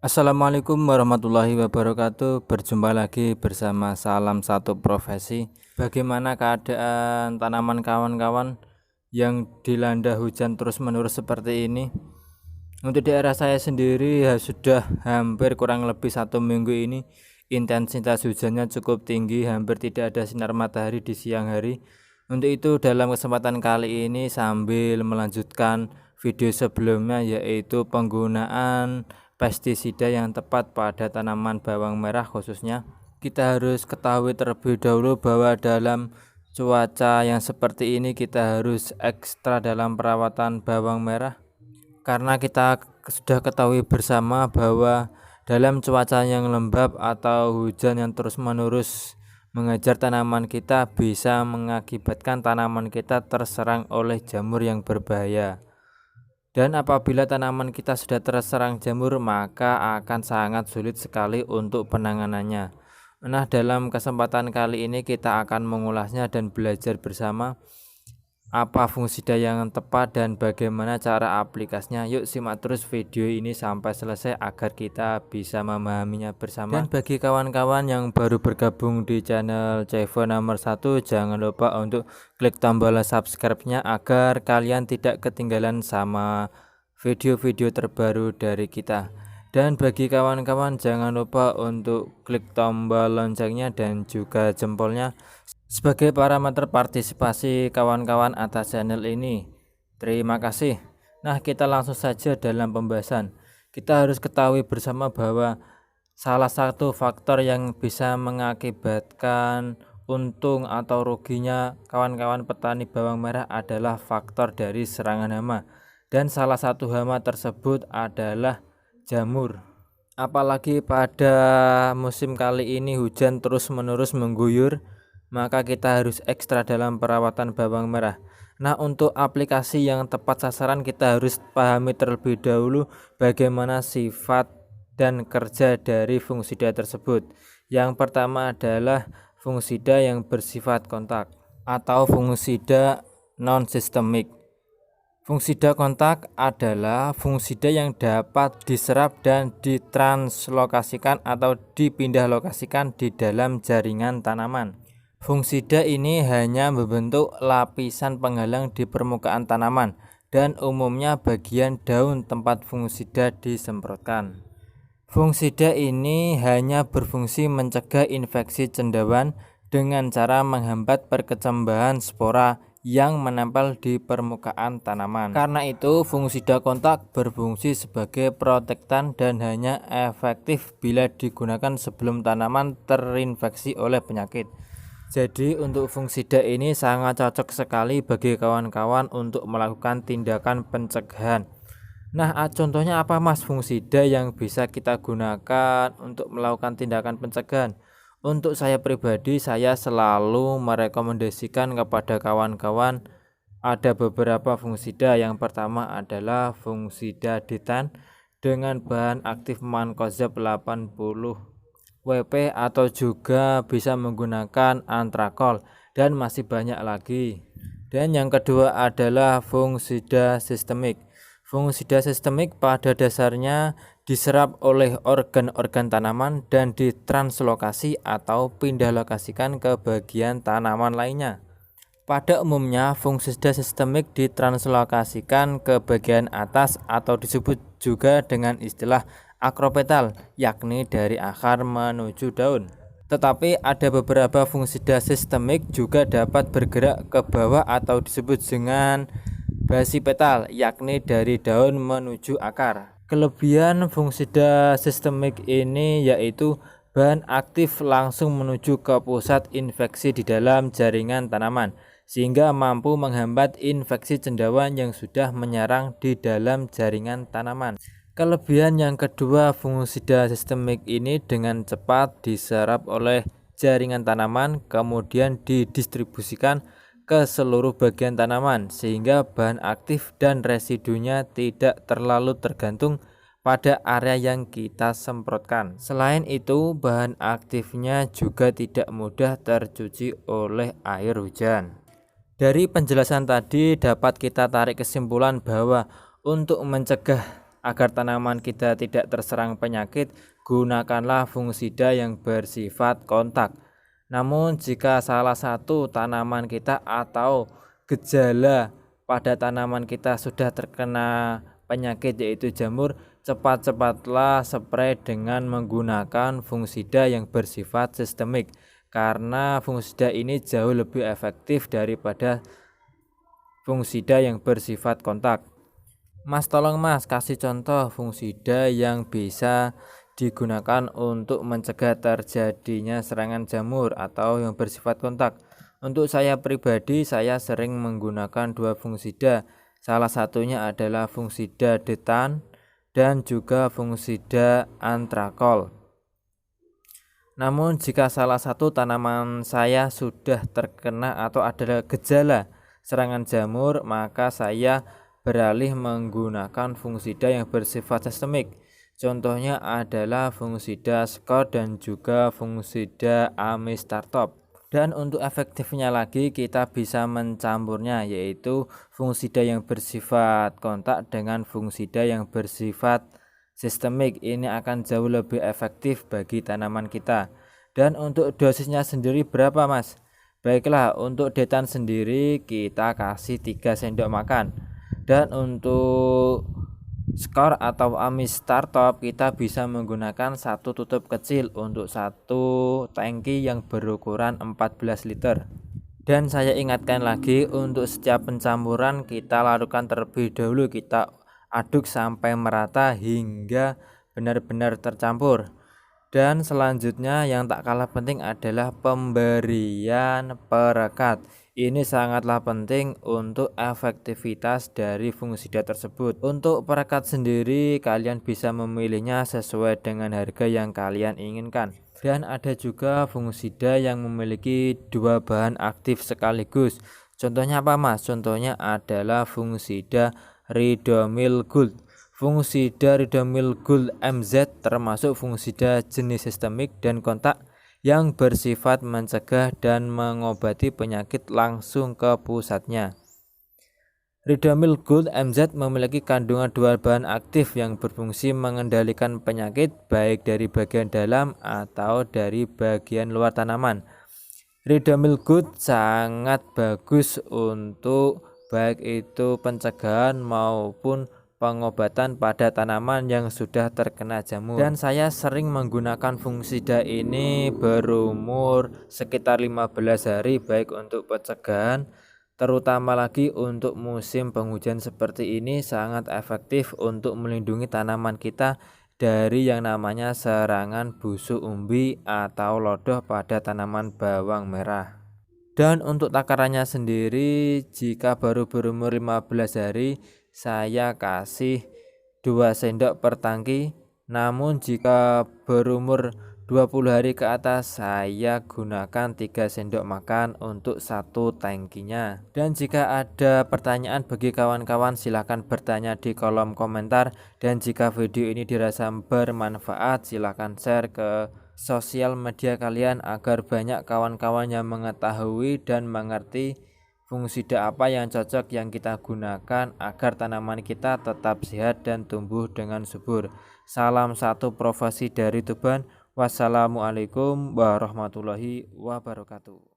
Assalamualaikum warahmatullahi wabarakatuh. Berjumpa lagi bersama Salam Satu Profesi. Bagaimana keadaan tanaman kawan-kawan yang dilanda hujan terus-menerus seperti ini? Untuk daerah saya sendiri sudah hampir kurang lebih 1 minggu ini intensitas hujannya cukup tinggi, hampir tidak ada sinar matahari di siang hari. Untuk itu dalam kesempatan kali ini sambil melanjutkan video sebelumnya, yaitu penggunaan pestisida yang tepat pada tanaman bawang merah khususnya, kita harus ketahui terlebih dahulu bahwa dalam cuaca yang seperti ini kita harus ekstra dalam perawatan bawang merah, karena kita sudah ketahui bersama bahwa dalam cuaca yang lembab atau hujan yang terus-menerus mengejar tanaman kita bisa mengakibatkan tanaman kita terserang oleh jamur yang berbahaya. Dan apabila tanaman kita sudah terserang jamur, maka akan sangat sulit sekali untuk penanganannya. Nah, dalam kesempatan kali ini kita akan mengulasnya dan belajar bersama apa fungisida yang tepat dan bagaimana cara aplikasinya. Yuk simak terus video ini sampai selesai agar kita bisa memahaminya bersama. Dan bagi kawan-kawan yang baru bergabung di channel Cevo nomor 1, jangan lupa untuk klik tombol subscribe-nya agar kalian tidak ketinggalan sama video-video terbaru dari kita. Dan bagi kawan-kawan jangan lupa untuk klik tombol loncengnya dan juga jempolnya sebagai parameter partisipasi kawan-kawan atas channel ini. Terima kasih. Nah, kita langsung saja dalam pembahasan. Kita harus ketahui bersama bahwa salah satu faktor yang bisa mengakibatkan untung atau ruginya kawan-kawan petani bawang merah adalah faktor dari serangan hama. Dan salah satu hama tersebut adalah jamur. Apalagi pada musim kali ini hujan terus-menerus mengguyur, maka kita harus ekstra dalam perawatan bawang merah. Nah, untuk aplikasi yang tepat sasaran kita harus pahami terlebih dahulu bagaimana sifat dan kerja dari fungisida tersebut. Yang pertama adalah fungisida yang bersifat kontak atau fungisida non-sistemik. Fungisida kontak adalah fungisida yang dapat diserap dan ditranslokasikan atau dipindah lokasikan di dalam jaringan tanaman. Fungisida ini hanya membentuk lapisan penghalang di permukaan tanaman dan umumnya bagian daun tempat fungisida disemprotkan. Fungisida ini hanya berfungsi mencegah infeksi cendawan dengan cara menghambat perkecambahan spora yang menempel di permukaan tanaman. Karena itu fungisida kontak berfungsi sebagai protektan dan hanya efektif bila digunakan sebelum tanaman terinfeksi oleh penyakit. Jadi untuk fungisida ini sangat cocok sekali bagi kawan-kawan untuk melakukan tindakan pencegahan. Nah, contohnya apa mas fungisida yang bisa kita gunakan untuk melakukan tindakan pencegahan? Untuk saya pribadi, saya selalu merekomendasikan kepada kawan-kawan ada beberapa fungisida. Yang pertama adalah fungisida ditan dengan bahan aktif mankozeb 80 WP atau juga bisa menggunakan antrakol dan masih banyak lagi. Dan yang kedua adalah fungisida sistemik. Fungisida sistemik pada dasarnya diserap oleh organ-organ tanaman dan ditranslokasi atau pindah lokasikan ke bagian tanaman lainnya. Pada umumnya fungisida sistemik ditranslokasikan ke bagian atas atau disebut juga dengan istilah akropetal, yakni dari akar menuju daun. Tetapi ada beberapa fungisida sistemik juga dapat bergerak ke bawah atau disebut dengan basipetal, yakni dari daun menuju akar. Kelebihan fungisida sistemik ini yaitu bahan aktif langsung menuju ke pusat infeksi di dalam jaringan tanaman, sehingga mampu menghambat infeksi cendawan yang sudah menyerang di dalam jaringan tanaman. Kelebihan yang kedua, fungisida sistemik ini dengan cepat diserap oleh jaringan tanaman, kemudian didistribusikan ke seluruh bagian tanaman, sehingga bahan aktif dan residunya tidak terlalu tergantung pada area yang kita semprotkan. Selain itu, bahan aktifnya juga tidak mudah tercuci oleh air hujan. Dari penjelasan tadi dapat kita tarik kesimpulan bahwa untuk mencegah Agar tanaman kita tidak terserang penyakit, gunakanlah fungisida yang bersifat kontak. Namun jika salah satu tanaman kita atau gejala pada tanaman kita sudah terkena penyakit yaitu jamur, cepat-cepatlah spray dengan menggunakan fungisida yang bersifat sistemik, karena fungisida ini jauh lebih efektif daripada fungisida yang bersifat kontak. Mas, tolong Mas kasih contoh fungisida yang bisa digunakan untuk mencegah terjadinya serangan jamur atau yang bersifat kontak. Untuk saya pribadi, saya sering menggunakan dua fungisida. Salah satunya adalah fungisida detan dan juga fungisida antrakol. Namun jika salah satu tanaman saya sudah terkena atau ada gejala serangan jamur, maka saya beralih menggunakan fungisida yang bersifat sistemik. Contohnya adalah fungisida skor dan juga fungisida amistartop. Dan untuk efektifnya lagi, kita bisa mencampurnya, yaitu fungisida yang bersifat kontak dengan fungisida yang bersifat sistemik. Ini akan jauh lebih efektif bagi tanaman kita. Dan untuk dosisnya sendiri berapa Mas? Baiklah, untuk detan sendiri kita kasih 3 sendok makan. Dan untuk skor atau amistartop kita bisa menggunakan satu tutup kecil untuk satu tangki yang berukuran 14 liter. Dan saya ingatkan lagi, untuk setiap pencampuran kita lakukan terlebih dahulu, kita aduk sampai merata hingga benar-benar tercampur. Dan selanjutnya yang tak kalah penting adalah pemberian perekat. Ini sangatlah penting untuk efektivitas dari fungisida tersebut. Untuk perekat sendiri kalian bisa memilihnya sesuai dengan harga yang kalian inginkan. Dan ada juga fungisida yang memiliki dua bahan aktif sekaligus. Contohnya apa Mas? Contohnya adalah fungisida Ridomil Gold. Fungisida Ridomil Gold MZ termasuk fungisida jenis sistemik dan kontak yang bersifat mencegah dan mengobati penyakit langsung ke pusatnya. Ridomil Gold MZ memiliki kandungan dua bahan aktif yang berfungsi mengendalikan penyakit baik dari bagian dalam atau dari bagian luar tanaman. Ridomil Gold sangat bagus untuk baik itu pencegahan maupun pengobatan pada tanaman yang sudah terkena jamur. Dan saya sering menggunakan fungisida ini berumur sekitar 15 hari baik untuk pencegahan, terutama lagi untuk musim penghujan seperti ini sangat efektif untuk melindungi tanaman kita dari yang namanya serangan busuk umbi atau lodoh pada tanaman bawang merah. Dan untuk takarannya sendiri, jika baru berumur 15 hari saya kasih 2 sendok per tangki. Namun jika berumur 20 hari ke atas saya gunakan 3 sendok makan untuk satu tangkinya. Dan jika ada pertanyaan bagi kawan-kawan silahkan bertanya di kolom komentar. Dan jika video ini dirasa bermanfaat silahkan share ke sosial media kalian agar banyak kawan-kawan yang mengetahui dan mengerti fungisida apa yang cocok yang kita gunakan agar tanaman kita tetap sehat dan tumbuh dengan subur. Salam satu profesi dari Tuban. Wassalamualaikum warahmatullahi wabarakatuh.